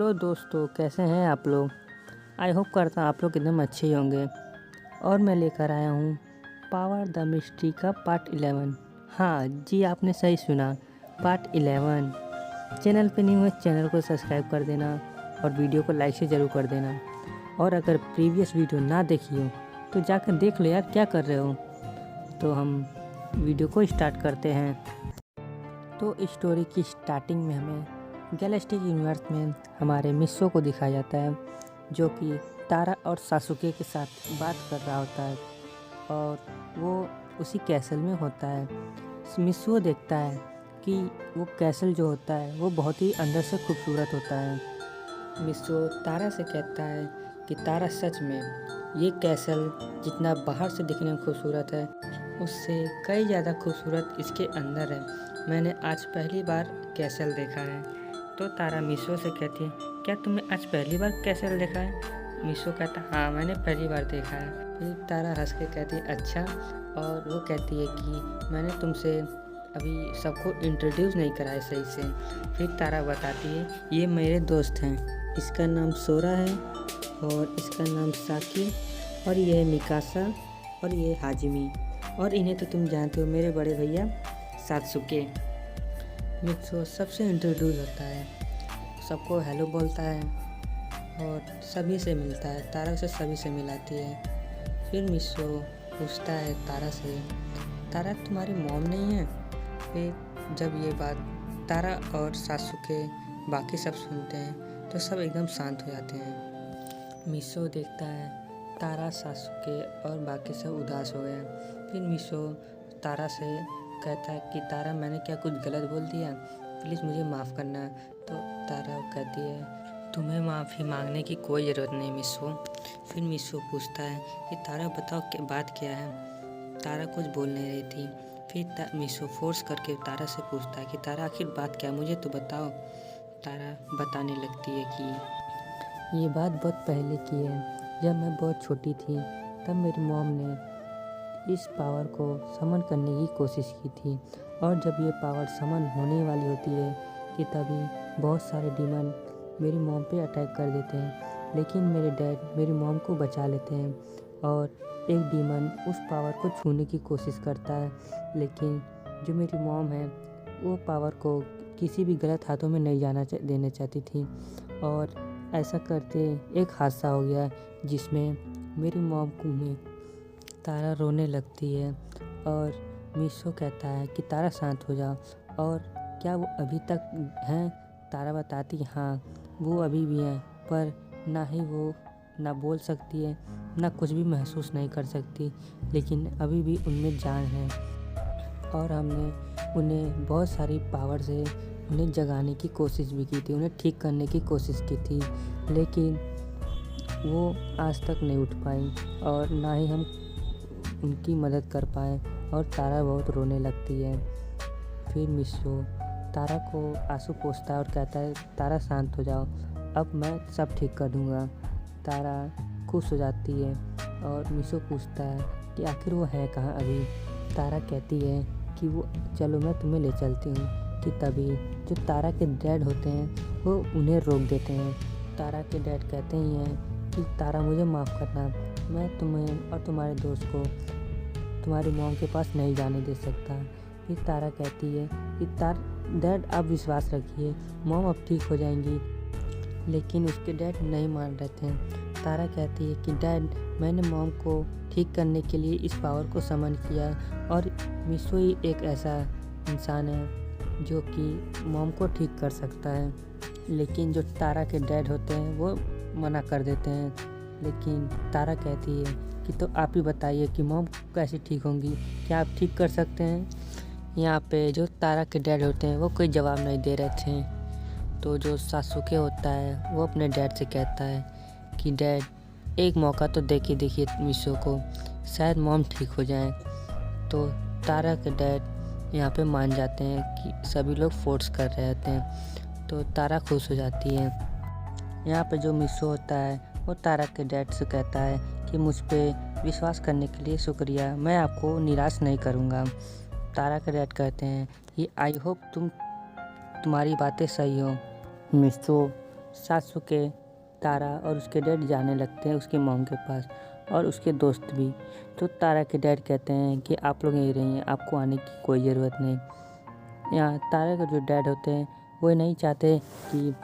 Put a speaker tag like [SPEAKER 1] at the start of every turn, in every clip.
[SPEAKER 1] Hello दोस्तों, कैसे हैं आप लोग। आई होप करता हूँ आप लोग एकदम अच्छे ही होंगे। और मैं लेकर आया हूँ पावर द मिस्ट्री का पार्ट 11। हाँ जी, आपने सही सुना, पार्ट 11। चैनल पे नहीं हुए चैनल को सब्सक्राइब कर देना और वीडियो को लाइक से ज़रूर कर देना। और अगर प्रीवियस वीडियो ना देखी हो तो जाकर देख लो यार, क्या कर रहे हो। तो हम वीडियो को स्टार्ट करते हैं। तो स्टोरी की स्टार्टिंग में हमें गैलेक्टिक यूनिवर्स में हमारे मिस्सो को दिखाया जाता है, जो कि तारा और सासुके के साथ बात कर रहा होता है और वो उसी कैसल में होता है। मिस्सो देखता है कि वो कैसल जो होता है वो बहुत ही अंदर से खूबसूरत होता है। मिस्सो तारा से कहता है कि तारा, सच में ये कैसल जितना बाहर से दिखने में खूबसूरत है उससे कई ज़्यादा खूबसूरत इसके अंदर है। मैंने आज पहली बार कैसल देखा है। तो तारा मिस्सो से कहती है, क्या तुमने आज पहली बार कैसल देखा है। मिस्सो कहता, हाँ मैंने पहली बार देखा है। फिर तारा हंस के कहती है, अच्छा। और वो कहती है कि मैंने तुमसे अभी सबको इंट्रोड्यूस नहीं करा है सही से। फिर तारा बताती है, ये मेरे दोस्त हैं, इसका नाम सोरा है और इसका नाम साकी और ये है मिकासा और ये हाजिमी, और इन्हें तो तुम जानते हो, मेरे बड़े भैया सात्सुके। मित्सो सबसे इंट्रोड्यूस होता है, सबको हेलो बोलता है और सभी से मिलता है। तारा से सभी से मिलाती है। फिर मित्सो पूछता है तारा से, तारा तुम्हारी मॉम नहीं है। फिर जब ये बात तारा और सात्सुके बाकी सब सुनते हैं तो सब एकदम शांत हो जाते हैं। मित्सो देखता है तारा, सात्सुके और बाकी सब उदास हो गए। फिर मित्सो तारा से कहता है कि तारा, मैंने क्या कुछ गलत बोल दिया, प्लीज़ मुझे माफ़ करना। तो तारा कहती है, तुम्हें माफ़ी मांगने की कोई ज़रूरत नहीं मिस्सो। फिर मिस्सो पूछता है कि तारा बताओ क्या बात क्या है। तारा कुछ बोल नहीं रही थी। फिर मिस्सो फोर्स करके तारा से पूछता है कि तारा आखिर बात क्या है, मुझे तो बताओ। तारा बताने लगती है कि ये बात बहुत पहले की है। जब मैं बहुत छोटी थी तब मेरी मॉम ने इस पावर को समन करने की कोशिश की थी, और जब ये पावर समन होने वाली होती है कि तभी बहुत सारे डीमन मेरी मॉम पे अटैक कर देते हैं, लेकिन मेरे डैड मेरी मॉम को बचा लेते हैं और एक डीमन उस पावर को छूने की कोशिश करता है, लेकिन जो मेरी मॉम है वो पावर को किसी भी गलत हाथों में नहीं जाना देना चाहती थी। और ऐसा करते एक हादसा हो गया जिसमें मेरी मॉम में तारा रोने लगती है और मिस्सो कहता है कि तारा शांत हो जाओ, और क्या वो अभी तक हैं। तारा बताती है, हाँ वो अभी भी हैं, पर ना ही वो ना बोल सकती है ना कुछ भी महसूस नहीं कर सकती, लेकिन अभी भी उनमें जान है। और हमने उन्हें बहुत सारी पावर से उन्हें जगाने की कोशिश भी की थी, उन्हें ठीक करने की कोशिश की थी, लेकिन वो आज तक नहीं उठ पाई और ना ही हम उनकी मदद कर पाए। और तारा बहुत रोने लगती है। फिर मिस्सो तारा को आंसू पोंछता है और कहता है, तारा शांत हो जाओ, अब मैं सब ठीक कर दूँगा। तारा खुश हो जाती है और मिस्सो पूछता है कि आखिर वो है कहाँ अभी। तारा कहती है कि वो चलो मैं तुम्हें ले चलती हूँ। कि तभी जो तारा के डैड होते हैं वो उन्हें रोक देते हैं। तारा के डैड कहते ही हैं कि तारा, मुझे माफ़ करना, मैं तुम्हें और तुम्हारे दोस्त को तुम्हारी मॉम के पास नहीं जाने दे सकता। फिर तारा कहती है कि डैड आप विश्वास रखिए, मॉम अब ठीक हो जाएंगी, लेकिन उसके डैड नहीं मान रहे थे। तारा कहती है कि डैड, मैंने मॉम को ठीक करने के लिए इस पावर को समन किया, और मिस्सो ही एक ऐसा इंसान है जो कि मॉम को ठीक कर सकता है। लेकिन जो तारा के डैड होते हैं वो मना कर देते हैं। लेकिन तारा कहती है कि तो आप ही बताइए कि मॉम कैसे ठीक होंगी, क्या आप ठीक कर सकते हैं। यहाँ पे जो तारा के डैड होते हैं वो कोई जवाब नहीं दे रहे थे। तो जो सासुके होता है वो अपने डैड से कहता है कि डैड, एक मौका तो देखिए मिस्सो को, शायद मॉम ठीक हो जाए। तो तारा के डैड यहाँ पे मान जाते हैं कि सभी लोग फोर्स कर रहे होते हैं। तो तारा खुश हो जाती है। यहाँ पे जो मिस्सो होता है वो तारा के डैड से कहता है कि मुझ पे विश्वास करने के लिए शुक्रिया, मैं आपको निराश नहीं करूँगा। तारा के डैड कहते हैं कि आई होप तुम्हारी बातें सही हो। मिस्सो सासुके, तारा और उसके डैड जाने लगते हैं उसके मॉम के पास और उसके दोस्त भी। तो तारा के डैड कहते हैं कि आप लोग यहीं रहिए, आपको आने की कोई ज़रूरत नहीं। यहाँ तारा के जो डैड होते हैं वो नहीं चाहते कि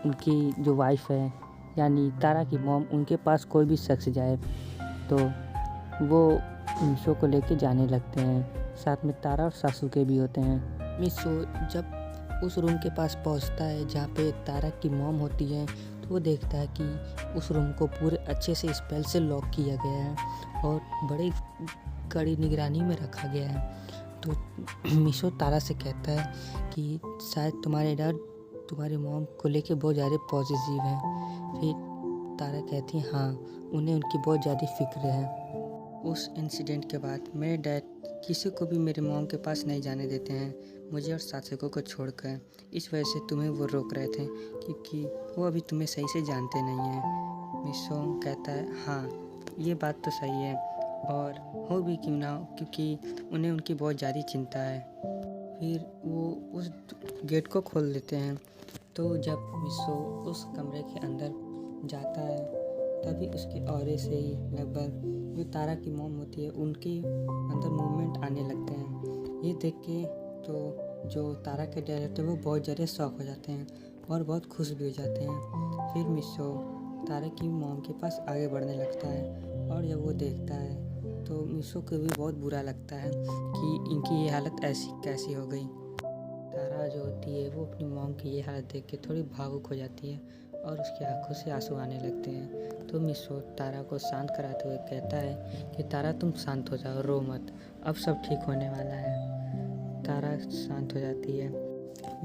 [SPEAKER 1] उनकी जो वाइफ है यानी तारा की मॉम उनके पास कोई भी शख्स जाए, तो वो मिशो को लेके जाने लगते हैं। साथ में तारा और सासुके भी होते हैं। मिशो जब उस रूम के पास पहुंचता है जहाँ पे तारा की मॉम होती है, तो वो देखता है कि उस रूम को पूरे अच्छे से स्पेल से लॉक किया गया है और बड़ी कड़ी निगरानी में रखा गया है। तो मिशो तारा से कहता है कि शायद तुम्हारे डैड तुम्हारी मॉम को लेके बहुत ज़्यादा पॉजिटिव है। फिर तारा कहती है हाँ, उन्हें उनकी बहुत ज़्यादा फिक्र है। उस इंसिडेंट के बाद मेरे डैड किसी को भी मेरे मॉम के पास नहीं जाने देते हैं, मुझे और सासुको को छोड़कर। इस वजह से तुम्हें वो रोक रहे थे क्योंकि वो अभी तुम्हें सही से जानते नहीं हैं। मिशो कहता है हाँ, ये बात तो सही है और हो भी क्यों ना हो, क्योंकि उन्हें उनकी बहुत ज़्यादा चिंता है। फिर वो उस गेट को खोल देते हैं। तो जब मिशो उस कमरे के अंदर जाता है तभी उसके ऑरे से ही लगभग जो तारा की मॉम होती है उनके अंदर मूवमेंट आने लगते हैं। ये देख के तो जो तारा के डैड होते हैं वो बहुत ज़्यादा शॉक हो जाते हैं और बहुत खुश भी हो जाते हैं। फिर मिशो तारा की मॉम के पास आगे बढ़ने लगता है और जब वो देखता है तो मिशो को भी बहुत बुरा लगता है कि इनकी ये हालत ऐसी कैसी हो गई। तारा जो होती है वो अपनी मॉम की ये हालत देख के थोड़ी भावुक हो जाती है और उसकी आंखों से आंसू आने लगते हैं। तो मिशो तारा को शांत कराते हुए कहता है कि तारा तुम शांत हो जाओ, रो मत, अब सब ठीक होने वाला है। तारा शांत हो जाती है।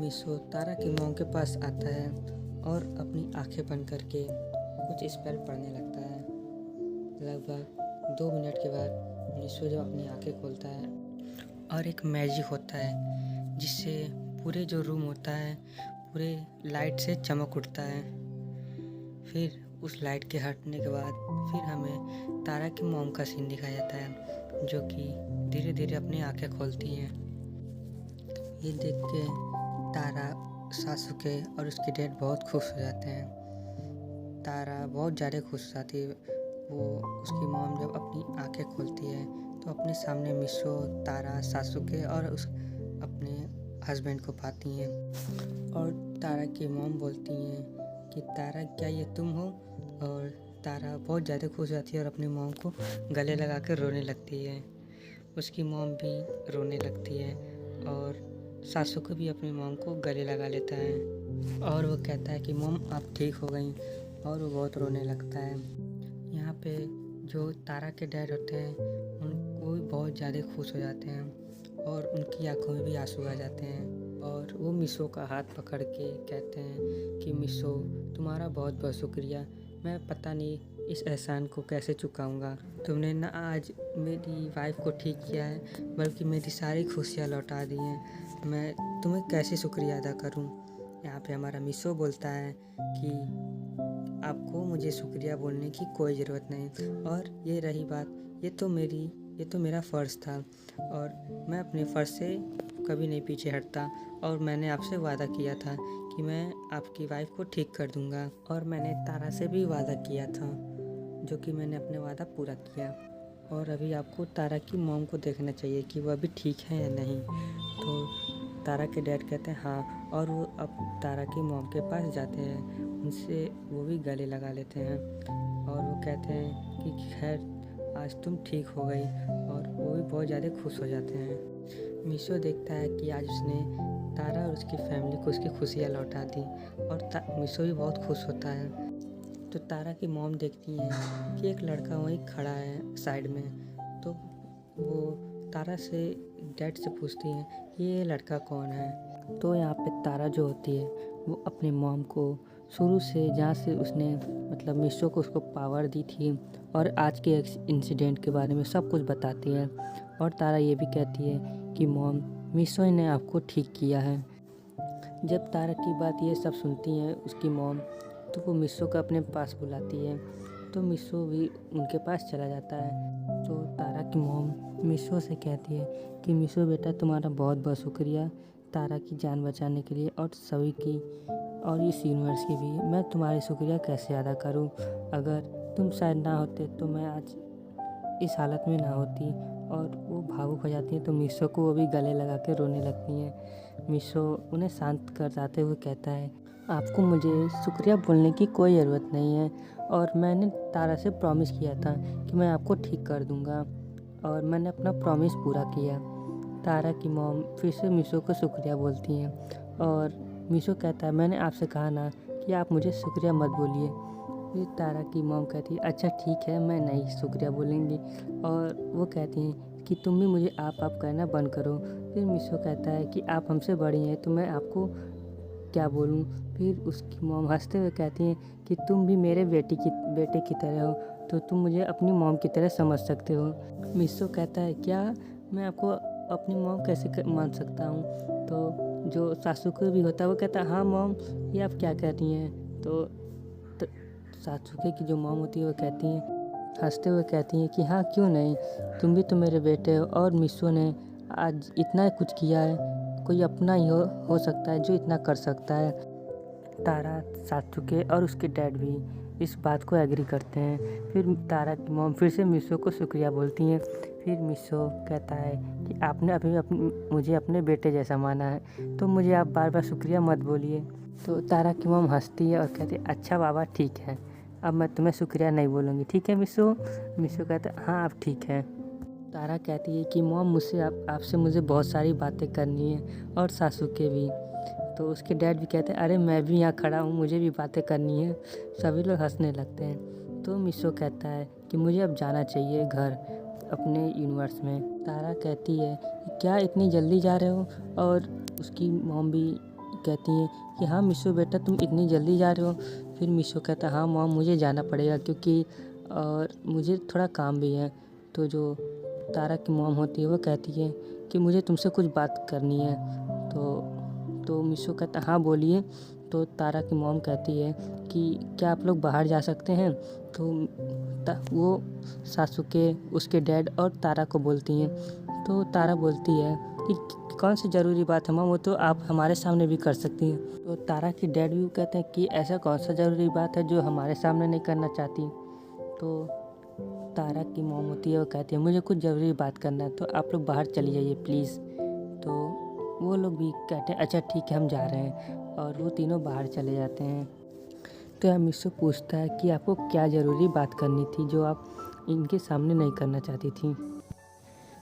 [SPEAKER 1] मिशो तारा की मॉम के पास आता है और अपनी आंखें बंद करके कुछ स्पेल पढ़ने लगता है। लगभग 2 मिनट के बाद मिशो जब अपनी आंखें खोलता है और एक मैजिक होता है जिससे पूरे जो रूम होता है पूरे लाइट से चमक उठता है। फिर उस लाइट के हटने के बाद फिर हमें तारा की मॉम का सीन दिखाया जाता है जो कि धीरे धीरे अपनी आंखें खोलती हैं। ये देख के तारा, सासुके और उसके डैड बहुत खुश हो जाते हैं। तारा बहुत ज़्यादा खुश हो जाती है। वो उसकी मॉम जब अपनी आंखें खोलती है तो अपने सामने मिशो, तारा, सासुके और उस अपने हस्बैंड को पाती हैं और तारा की मॉम बोलती हैं कि तारा क्या ये तुम हो? और तारा बहुत ज़्यादा खुश हो जाती है और अपनी मॉम को गले लगा कर रोने लगती है। उसकी मॉम भी रोने लगती है और सासुके भी अपनी मॉम को गले लगा लेता है और वो कहता है कि मॉम आप ठीक हो गई और वो बहुत रोने लगता है। यहाँ पे जो तारा के डैड होते हैं वो भी बहुत ज़्यादा खुश हो जाते हैं और उनकी आंखों में भी आंसू आ जाते हैं और वो मिशो का हाथ पकड़ के कहते हैं कि मिशो तुम्हारा बहुत बहुत शुक्रिया, मैं पता नहीं इस एहसान को कैसे चुकाऊंगा। तुमने ना आज मेरी वाइफ को ठीक किया है बल्कि मेरी सारी खुशियाँ लौटा दी हैं, मैं तुम्हें कैसे शुक्रिया अदा करूं। यहाँ पे हमारा मिशो बोलता है कि आपको मुझे शुक्रिया बोलने की कोई ज़रूरत नहीं और ये रही बात, ये तो मेरा फ़र्ज़ था और मैं अपने फ़र्ज़ से कभी नहीं पीछे हटता और मैंने आपसे वादा किया था कि मैं आपकी वाइफ को ठीक कर दूंगा और मैंने तारा से भी वादा किया था जो कि मैंने अपने वादा पूरा किया और अभी आपको तारा की मॉम को देखना चाहिए कि वो अभी ठीक है या नहीं। तो तारा के डैड कहते हैं हाँ और वो अब तारा की मॉम के पास जाते हैं, उनसे वो भी गले लगा लेते हैं और वो कहते हैं कि खैर आज तुम ठीक हो गई और वो भी बहुत ज़्यादा खुश हो जाते हैं। मिशो देखता है कि आज उसने तारा और उसकी फैमिली को उसकी खुशियाँ लौटा दी और मिशो भी बहुत खुश होता है। तो तारा की मॉम देखती हैं कि एक लड़का वहीं खड़ा है साइड में, तो वो तारा से डैड से पूछती हैं कि ये लड़का कौन है। तो यहाँ पे तारा जो होती है वो अपनी मॉम को शुरू से जहाँ से उसने मतलब मिशो को उसको पावर दी थी और आज के इंसिडेंट के बारे में सब कुछ बताती है और तारा ये भी कहती है कि मॉम मिशो ने आपको ठीक किया है। जब तारा की बात ये सब सुनती हैं उसकी मॉम, तो वो मिशो को अपने पास बुलाती है, तो मिशो भी उनके पास चला जाता है। तो तारा की मॉम मिशो से कहती है कि मिशो बेटा तुम्हारा बहुत बहुत शुक्रिया तारा की जान बचाने के लिए और सभी की और इस यूनिवर्स की भी। मैं तुम्हारी शुक्रिया कैसे अदा करूं? अगर तुम शायद ना होते तो मैं आज इस हालत में ना होती। और वो भावुक हो जाती हैं तो मिशो को वो भी गले लगा के रोने लगती हैं। मिशो उन्हें शांत कराते हुए कहता है, आपको मुझे शुक्रिया बोलने की कोई ज़रूरत नहीं है, और मैंने तारा से प्रॉमिस किया था कि मैं आपको ठीक कर दूंगा, और मैंने अपना प्रॉमिस पूरा किया। तारा की मॉम फिर से मिशो को शुक्रिया बोलती हैं, और मिशो कहता है, मैंने आपसे कहा ना कि आप मुझे शुक्रिया मत बोलिए। फिर तारा की मॉम कहती है, अच्छा ठीक है, मैं नहीं शुक्रिया बोलेंगी। और वो कहती हैं कि तुम भी मुझे आप कहना बंद करो। फिर मिशो कहता है कि आप हमसे बड़ी हैं तो मैं आपको क्या बोलूं। फिर उसकी मॉम हंसते हुए कहती हैं कि तुम भी मेरे बेटे की तरह हो, तो तुम मुझे अपनी मॉम की तरह समझ सकते हो। मिशो कहता है, क्या मैं आपको अपनी मॉम कैसे मान सकता हूँ? तो जो सासुके भी होता है वो कहता है, हाँ मॉम, ये आप क्या कह रही हैं? तो सासुके की जो मॉम होती है वो कहती हैं, हंसते हुए कहती हैं कि हाँ क्यों नहीं, तुम भी तो मेरे बेटे हो, और मिशो ने आज इतना कुछ किया है, कोई अपना ही हो सकता है जो इतना कर सकता है। तारा, सासुके और उसके डैड भी इस बात को एग्री करते हैं। फिर तारा की मॉम फिर से मिशो को शुक्रिया बोलती हैं। फिर मिशो कहता है कि आपने अभी मुझे अपने बेटे जैसा माना है, तो मुझे आप बार बार शुक्रिया मत बोलिए। तो तारा की मॉम हंसती है और कहती है, अच्छा बाबा ठीक है, अब मैं तुम्हें शुक्रिया नहीं बोलूँगी, ठीक है मिशो? मिशो कहता है, हाँ अब ठीक है। तारा कहती है कि मॉम, मुझसे आपसे मुझे बहुत सारी बातें करनी है, और सासुके भी। तो उसके डैड भी कहते हैं, अरे मैं भी यहाँ खड़ा हूँ, मुझे भी बातें करनी है। सभी लोग हंसने लगते हैं। तो मिशो कहता है कि मुझे अब जाना चाहिए घर, अपने यूनिवर्स में। तारा कहती है कि क्या इतनी जल्दी जा रहे हो? और उसकी मॉम भी कहती हैं कि हाँ मिशो बेटा, तुम इतनी जल्दी जा रहे हो? फिर मिशो कहता है, हाँ मॉम, मुझे जाना पड़ेगा क्योंकि और मुझे थोड़ा काम भी है। तो जो तारा की मॉम होती है वो कहती है कि मुझे तुमसे कुछ बात करनी है। तो मिशो कहता है, हाँ बोलिए। तो तारा की मॉम कहती है कि क्या आप लोग बाहर जा सकते हैं? तो वो सासुके, उसके डैड और तारा को बोलती हैं। तो तारा बोलती है कि कौन सी ज़रूरी बात है मॉम, वो तो आप हमारे सामने भी कर सकती हैं। तो तारा की डैड भी कहते हैं कि ऐसा कौन सा ज़रूरी बात है जो हमारे सामने नहीं करना चाहती। तो तारा की मॉम होती है वो कहती है, मुझे कुछ ज़रूरी बात करना है, तो आप लोग बाहर चली जाइए प्लीज़। तो वो लोग भी कहते हैं, अच्छा ठीक है, हम जा रहे हैं। और वो तीनों बाहर चले जाते हैं। तो यहाँ मिशो पूछता है कि आपको क्या ज़रूरी बात करनी थी जो आप इनके सामने नहीं करना चाहती थी?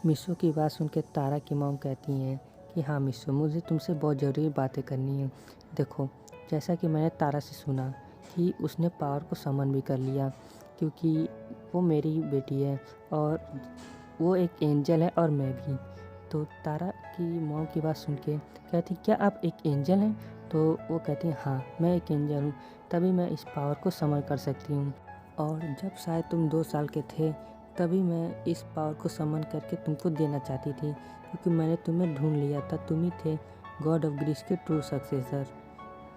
[SPEAKER 1] मिशो की बात सुन के तारा की मॉम कहती हैं कि हाँ मिशो, मुझे तुमसे बहुत ज़रूरी बातें करनी है। देखो, जैसा कि मैंने तारा से सुना कि उसने पावर को समन भी कर लिया, क्योंकि वो मेरी बेटी है और वो एक एंजल है और मैं भी। तो तारा की मॉम की बात सुन के कहती, क्या आप एक एंजल हैं? तो वो कहती हैं, हाँ मैं एक एंजल हूँ, तभी मैं इस पावर को समन कर सकती हूँ। और जब शायद तुम 2 साल के थे, तभी मैं इस पावर को समन करके तुमको देना चाहती थी, क्योंकि मैंने तुम्हें ढूंढ लिया था, तुम ही थे गॉड ऑफ ग्रीस के ट्रू सक्सेसर।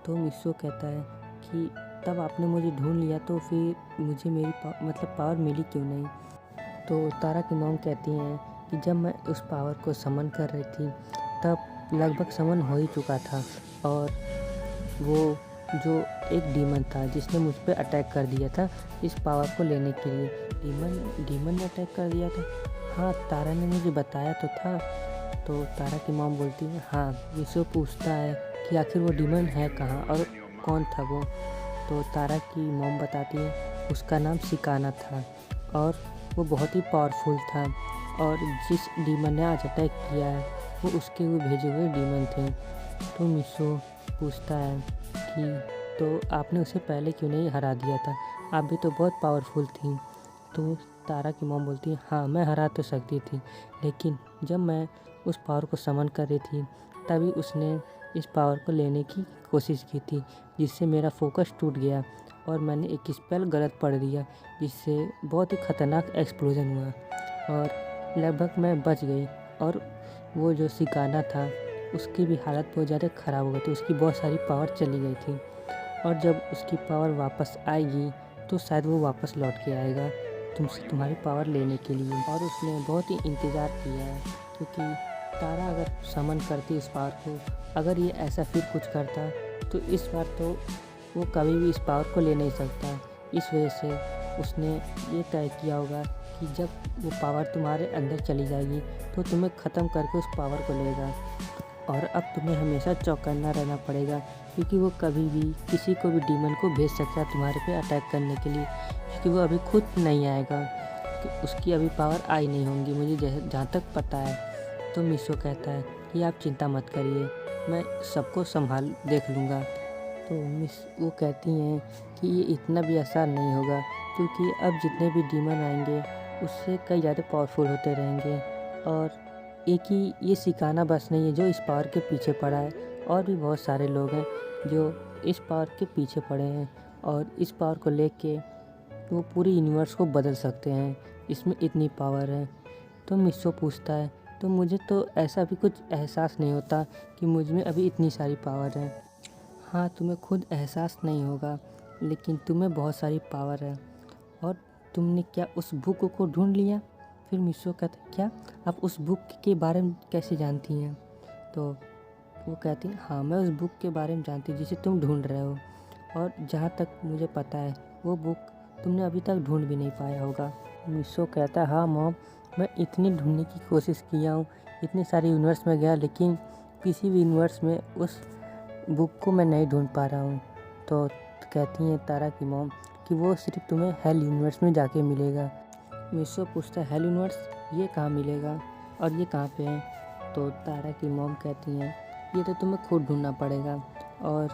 [SPEAKER 1] तो मिशो कहता है कि तब आपने मुझे ढूंढ लिया तो फिर मुझे मेरी पावर मिली क्यों नहीं? तो तारा की मॉम कहती हैं कि जब मैं उस पावर को समन कर रही थी तब लगभग समन हो ही चुका था, और वो जो एक डीमन था जिसने मुझ पे अटैक कर दिया था इस पावर को लेने के लिए। डीमन ने अटैक कर दिया था? हाँ, तारा ने मुझे बताया तो था। तो तारा की मॉम बोलती है, हाँ। मिशो पूछता है कि आखिर वो डीमन है कहाँ और कौन था वो? तो तारा की मॉम बताती है उसका नाम सिकाना था, और वो बहुत ही पावरफुल था, और जिस डीमन ने आज अटैक किया है वो उसके हुए भेजे हुए डीमन थे। तो मिशो पूछता है कि तो आपने उसे पहले क्यों नहीं हरा दिया था, आप भी तो बहुत पावरफुल थी। तो तारा की मॉम बोलती है, हाँ मैं हरा तो सकती थी, लेकिन जब मैं उस पावर को समन कर रही थी तभी उसने इस पावर को लेने की कोशिश की थी, जिससे मेरा फोकस टूट गया और मैंने एक स्पेल गलत पढ़ दिया, जिससे बहुत ही ख़तरनाक एक्सप्लोजन हुआ और लगभग मैं बच गई। और वो जो सिकाना था उसकी भी हालत बहुत ज़्यादा ख़राब हो गई थी, उसकी बहुत सारी पावर चली गई थी, और जब उसकी पावर वापस आएगी तो शायद वो वापस लौट के आएगा तुमसे तुम्हारी पावर लेने के लिए। और उसने बहुत ही इंतज़ार किया है, क्योंकि तारा अगर समन करती इस पावर को, अगर ये ऐसा फिर कुछ करता तो इस बार तो वो कभी भी इस पावर को ले नहीं सकता। इस वजह से उसने ये तय किया होगा कि जब वो पावर तुम्हारे अंदर चली जाएगी तो तुम्हें ख़त्म करके उस पावर को लेगा। और अब तुम्हें हमेशा चौकन्ना रहना पड़ेगा, क्योंकि वो कभी भी किसी को भी डीमन को भेज सकता है तुम्हारे पे अटैक करने के लिए, क्योंकि वो अभी खुद नहीं आएगा, कि उसकी अभी पावर आई नहीं होंगी मुझे जहाँ तक पता है। तो मिशो कहता है कि आप चिंता मत करिए, मैं सबको संभाल देख लूँगा। तो वो कहती हैं कि ये इतना भी आसान नहीं होगा, क्योंकि अब जितने भी डीमन आएंगे उससे कई ज़्यादा पावरफुल होते रहेंगे। और एक ही ये सिकाना बस नहीं है जो इस पावर के पीछे पड़ा है, और भी बहुत सारे लोग हैं जो इस पावर के पीछे पड़े हैं, और इस पावर को लेके वो पूरी यूनिवर्स को बदल सकते हैं। इसमें इतनी पावर है। तो मिशो पूछता है, तो मुझे तो ऐसा भी कुछ एहसास नहीं होता कि मुझ में अभी इतनी सारी पावर है। हाँ, तुम्हें खुद एहसास नहीं होगा, लेकिन तुम्हें बहुत सारी पावर है। और तुमने क्या उस बुक को ढूंढ लिया? फिर मिशो कहता है, क्या आप उस बुक के बारे में कैसे जानती हैं? तो वो कहती है, हाँ, मैं उस बुक के बारे में जानती हूँ जिसे तुम ढूंढ रहे हो, और जहाँ तक मुझे पता है वो बुक तुमने अभी तक ढूंढ भी नहीं पाया होगा। मिशो कहता है, हाँ मॉम, मैं इतनी ढूंढने की कोशिश किया हूँ, इतने सारे यूनिवर्स में गया, लेकिन किसी भी यूनिवर्स में उस बुक को मैं नहीं ढूंढ पा रहा हूँ। तो कहती हैं तारा की मॉम कि वो सिर्फ तुम्हें हेल यूनिवर्स में जाके मिलेगा। मिशो पूछता है, हेल यूनिवर्स ये कहाँ मिलेगा और ये कहाँ पे है? तो तारा की मॉम कहती हैं, ये तो तुम्हें खुद ढूंढना पड़ेगा, और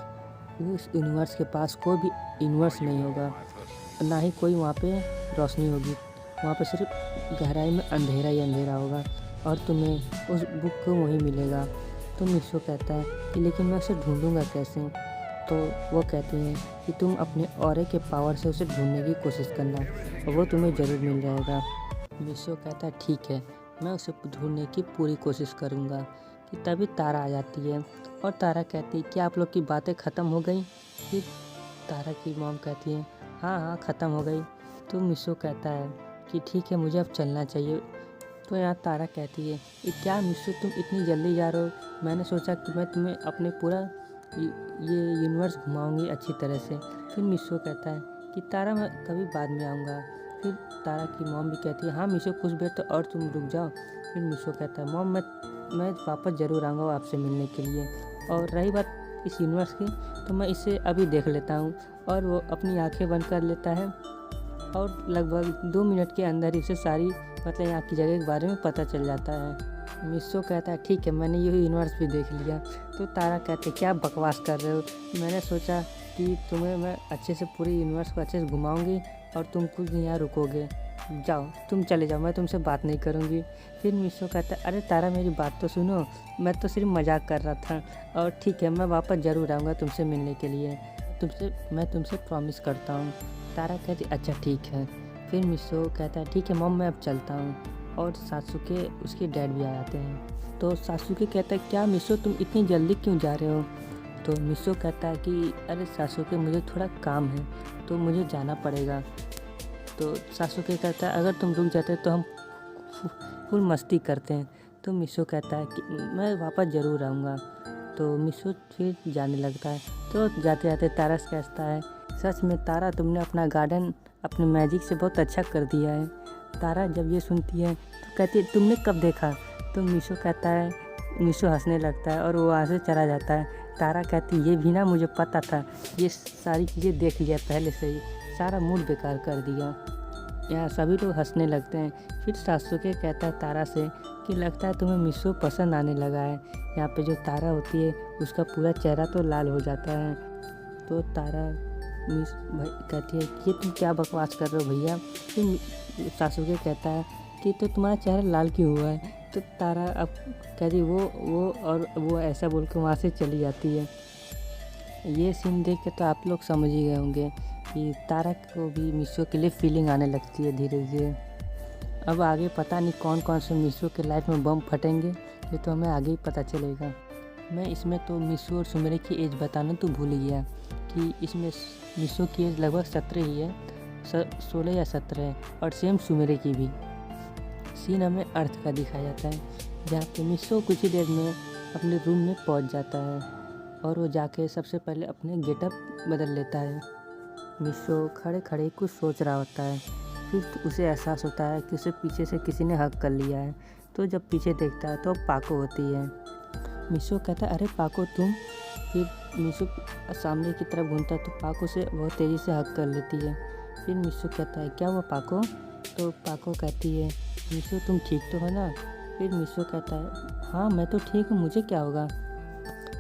[SPEAKER 1] उस यूनिवर्स के पास कोई भी यूनिवर्स नहीं होगा, ना ही कोई वहाँ पे रोशनी होगी। वहाँ पे सिर्फ गहराई में अंधेरा ही अंधेरा होगा, और तुम्हें उस बुक को वहीं मिलेगा। तो मिशो कहता है कि लेकिन मैं उसे ढूंढूंगा कैसे? तो वो कहती हैं कि तुम अपने ऑरे के पावर से उसे ढूंढने की कोशिश करना, और वो तुम्हें ज़रूर मिल जाएगा। मिशो कहता है, ठीक है, मैं उसे ढूंढने की पूरी कोशिश करूँगा। कि तभी तारा आ जाती है, और तारा कहती है, क्या आप लोग की बातें ख़त्म हो गई? फिर तारा की मॉम कहती है, हाँ हाँ, ख़त्म हो गई। तो मिशो कहता है कि ठीक है, मुझे अब चलना चाहिए। तो यहाँ तारा कहती है कि क्या मिशो, तुम इतनी जल्दी जा रहे हो? मैंने सोचा कि मैं तुम्हें अपने पूरा ये यूनिवर्स घुमाऊंगी अच्छी तरह से। फिर मिशो कहता है कि तारा, मैं कभी बाद में आऊँगा। फिर तारा की मॉम भी कहती है, हाँ मिशो, कुछ देर तो और तुम रुक जाओ। फिर मिशो कहता है, मॉम, मैं वापस ज़रूर आऊँगा आपसे मिलने के लिए। और रही बात इस यूनिवर्स की, तो मैं इसे अभी देख लेता हूँ। और वो अपनी आंखें बंद कर लेता है, और लगभग 2 मिनट के अंदर ही उसे सारी मतलब यहाँ की जगह के बारे में पता चल जाता है। मिशो कहता है, ठीक है, मैंने ये यूनिवर्स भी देख लिया। तो तारा कहते, क्या बकवास कर रहे हो? मैंने सोचा कि तुम्हें मैं अच्छे से पूरे यूनिवर्स को अच्छे से घुमाऊंगी, और तुम कुछ दिन यहाँ रुकोगे। जाओ, तुम चले जाओ, मैं तुमसे बात नहीं करूँगी। फिर मिशो कहता है, अरे तारा, मेरी बात तो सुनो, मैं तो सिर्फ मजाक कर रहा था, और ठीक है, मैं वापस ज़रूर आऊँगा तुमसे मिलने के लिए, मैं तुमसे प्रॉमिस करता हूँ। तारा कहती, अच्छा ठीक है। फिर मिशो कहता है, ठीक है मॉम, मैं अब चलता हूँ। और सासुके, उसके डैड भी आ जाते हैं। तो सासुके कहता है, क्या मिशो, तुम इतनी जल्दी क्यों जा रहे हो? तो मिशो कहता है कि अरे सासुके, मुझे थोड़ा काम है, तो मुझे जाना पड़ेगा। तो सासुके कहता है, अगर तुम रुक जाते तो हम फुल मस्ती करते हैं। तो मिशो कहता है कि मैं वापस ज़रूर आऊँगा। तो मिशो फिर जाने लगता है। तो जाते जाते तारा से कहता है, सच में तारा, तुमने अपना गार्डन अपने मैजिक से बहुत अच्छा कर दिया है। तारा जब ये सुनती है तो कहती है, तुमने कब देखा? तो मिशो कहता है, मिशो हंसने लगता है, और वो वहाँ से चला जाता है। तारा कहती, ये भी ना मुझे पता था, ये सारी चीज़ें देख लिया पहले से ही, सारा मूड बेकार कर दिया। यहाँ सभी लोग हंसने लगते हैं। फिर सासुके कहता है तारा से कि लगता है तुम्हें मिशो पसंद आने लगा है। यहाँ पे जो तारा होती है उसका पूरा चेहरा तो लाल हो जाता है। तो तारा भाई कहती है कि तुम क्या बकवास कर रहे हो भैया? फिर सासुके कहता है कि तो तुम्हारा चेहरा लाल क्यों हुआ है? तो तारा अब कहती वो ऐसा बोल के वहाँ से चली जाती है। ये सीन देख के तो आप लोग समझ ही गए होंगे कि तारा को भी मिशो के लिए फीलिंग आने लगती है धीरे धीरे। अब आगे पता नहीं कौन कौन से मिशो के लाइफ में बम फटेंगे, ये तो हमें आगे ही पता चलेगा। मैं इसमें तो मिशो और सुमेरे की एज बताना तो भूल ही गया कि इसमें मिशो की एज लगभग 17 ही है, 16 या 17 है, और सेम सुमेरे की भी। सीन हमें अर्थ का दिखाया जाता है, जहाँ पे मिशो कुछ ही देर में अपने रूम में पहुँच जाता है। और वो जाके सबसे पहले अपने गेटअप बदल लेता है। मिशो खड़े खड़े कुछ सोच रहा होता है। फिर उसे एहसास होता है कि उसे पीछे से किसी ने हक कर लिया है। तो जब पीछे देखता है तो पाको होती है। मिशो कहता है, अरे पाको तुम। फिर मिशो सामने की तरफ घूमता है तो पाको से बहुत तेज़ी से हक कर लेती है। फिर मिशो कहता है, क्या हुआ पाको? तो पाको कहती है, मिशो तुम ठीक तो हो ना? फिर मिशो कहता है, हाँ मैं तो ठीक हूँ, मुझे क्या होगा?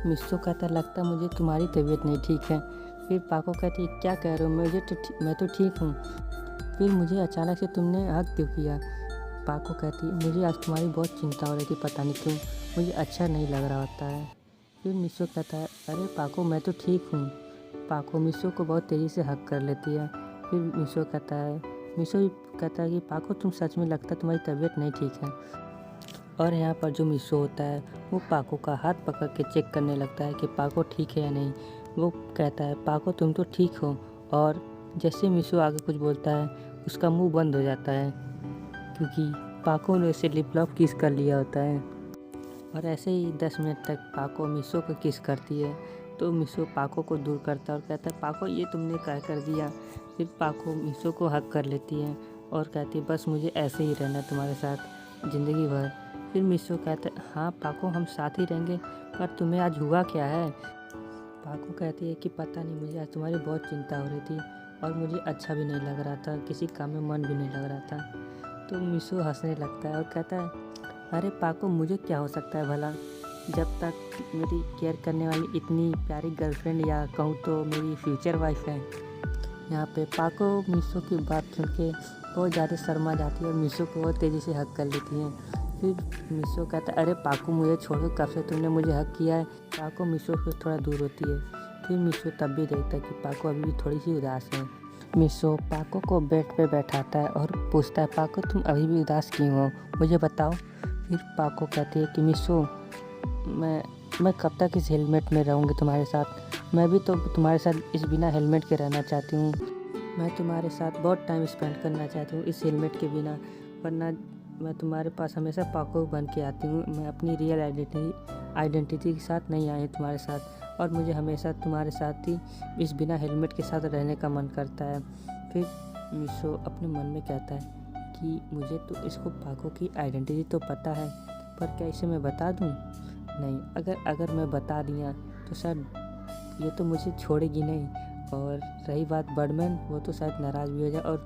[SPEAKER 1] मिशो कहता है, लगता है मुझे तुम्हारी तबीयत नहीं ठीक है। फिर पाको कहती है, क्या कह रहे हो? मैं तो ठीक हूँ। फिर मुझे अचानक से तुमने हक क्यों किया? पाको कहती है, मुझे आज तुम्हारी बहुत चिंता हो रही थी, पता नहीं क्यों, मुझे अच्छा नहीं लग रहा होता है। फिर मिशो कहता है, अरे पाको मैं तो ठीक हूँ। पाको मिशो को बहुत तेज़ी से हक कर लेती है। फिर मिशो कहता है कि पाको तुम सच में लगता है तुम्हारी तबीयत नहीं ठीक है। और यहाँ पर जो मिशो होता है वो पाको का हाथ पकड़ के चेक करने लगता है कि पाको ठीक है या नहीं। वो कहता है, पाको तुम तो ठीक हो। और जैसे मिशो आगे कुछ बोलता है उसका मुंह बंद हो जाता है, क्योंकि पाको ने उसे लिप लॉक किस कर लिया होता है। और ऐसे ही 10 मिनट तक पाको मिशो को किस करती है। तो मिशो पाको को दूर करता है और कहता है, पाको ये तुमने क्या कर दिया? फिर पाको मिशो को हक कर लेती है और कहती है, बस मुझे ऐसे ही रहना तुम्हारे साथ ज़िंदगी भर। फिर मिशो कहता है, हाँ पाको हम साथ ही रहेंगे, पर तुम्हें आज हुआ क्या है? पाको कहती है कि पता नहीं, मुझे आज तुम्हारी बहुत चिंता हो रही थी और मुझे अच्छा भी नहीं लग रहा था, किसी काम में मन भी नहीं लग रहा था। तो मिशो हंसने लगता है और कहता है, अरे पाको मुझे क्या हो सकता है भला, जब तक मेरी केयर करने वाली इतनी प्यारी गर्लफ्रेंड या कहूँ तो मेरी फ्यूचर वाइफ है। यहाँ पे पाको मिशो की बात सुन के बहुत ज़्यादा शर्मा जाती है और मिशो को बहुत तेज़ी से हक कर लेती है। फिर मिशो कहता है, अरे पाको मुझे छोड़ो, कब से तुमने मुझे हक किया है? पाको मिशो से थोड़ा दूर होती है। फिर मिशो तब भी देखता है कि पाको अभी भी थोड़ी सी उदास है। मिशो पाको को बेड पे बैठाता है और पूछता है, पाको तुम अभी भी उदास क्यों हो, मुझे बताओ। फिर पाको कहती है कि मिशो मैं कब तक इस हेलमेट में रहूँगी तुम्हारे साथ? मैं भी तो तुम्हारे साथ इस बिना हेलमेट के रहना चाहती हूँ। मैं तुम्हारे साथ बहुत टाइम स्पेंड करना चाहती हूँ इस हेलमेट के बिना, वरना मैं तुम्हारे पास हमेशा पाको बन के आती हूँ। मैं अपनी रियल आइडेंटिटी के साथ नहीं आई हूँ तुम्हारे साथ, और मुझे हमेशा तुम्हारे साथ ही इस बिना हेलमेट के साथ रहने का मन करता है। फिर मिशो अपने मन में कहता है कि मुझे तो इसको पाको की आइडेंटिटी तो पता है, पर क्या इसे मैं बता दूँ? नहीं, अगर मैं बता दिया तो शायद ये तो मुझे छोड़ेगी नहीं, और रही बात बर्डमैन, वो तो शायद नाराज़ भी हो जाए और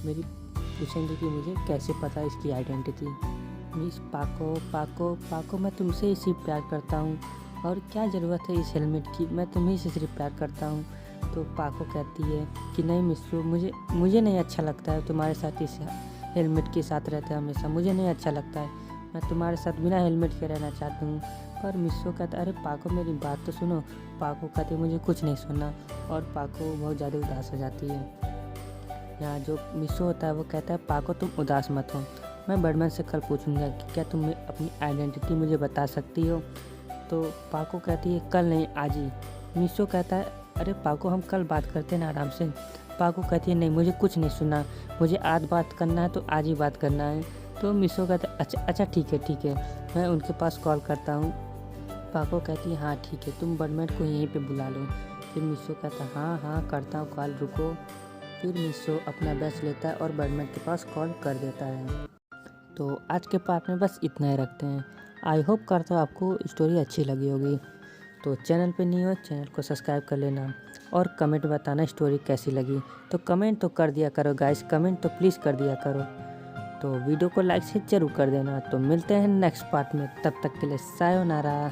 [SPEAKER 1] मेरी पूछेंगे कि मुझे कैसे पता इसकी आइडेंटिटी। मिस पाको मैं तुमसे ही सिर्फ प्यार करता हूँ, और क्या ज़रूरत है इस हेलमेट की, मैं तुम्हीं से सिर्फ प्यार करता हूँ। तो पाको कहती है कि नहीं मिस्टर, मुझे नहीं अच्छा लगता है तुम्हारे साथ इस हेलमेट के साथ रहते हमेशा, मुझे नहीं अच्छा लगता है, मैं तुम्हारे साथ बिना हेलमेट के रहना चाहती हूँ। पर मिशो कहता है, अरे पाको मेरी बात तो सुनो। पाको कहती है, मुझे कुछ नहीं सुनना, और पाको बहुत ज़्यादा उदास हो जाती है। यहाँ जो मिशो होता है वो कहता है, पाको तुम उदास मत हो, मैं बर्डमैन से कल पूछूंगा कि क्या तुम अपनी आइडेंटिटी मुझे बता सकती हो। तो पाको कहती है, कल नहीं आज ही। मिशो कहता है, अरे पाको हम कल बात करते हैं ना आराम से। पाको कहती है, नहीं मुझे कुछ नहीं सुनना, मुझे आज बात करना है तो आज ही बात करना है। तो मिशो कहता है, अच्छा ठीक है, मैं उनके पास कॉल करता हूँ। पाको कहती है, हाँ ठीक है, तुम बर्डमैन को यहीं पे बुला लो। फिर मिशो कहता है, हाँ करता हूँ कॉल, रुको। फिर मिशो अपना बैच लेता है और बर्डमैन के पास कॉल कर देता है। तो आज के पार्ट में बस इतना ही रखते हैं। आई होप करता हूँ आपको स्टोरी अच्छी लगी होगी। तो चैनल पे नहीं हो, चैनल को सब्सक्राइब कर लेना और कमेंट बताना स्टोरी कैसी लगी। तो कमेंट तो कर दिया करो गाइस, कमेंट तो प्लीज़ कर दिया करो। तो वीडियो को लाइक से ज़रूर कर देना। तो मिलते हैं नेक्स्ट पार्ट में, तब तक के लिए सायोनारा।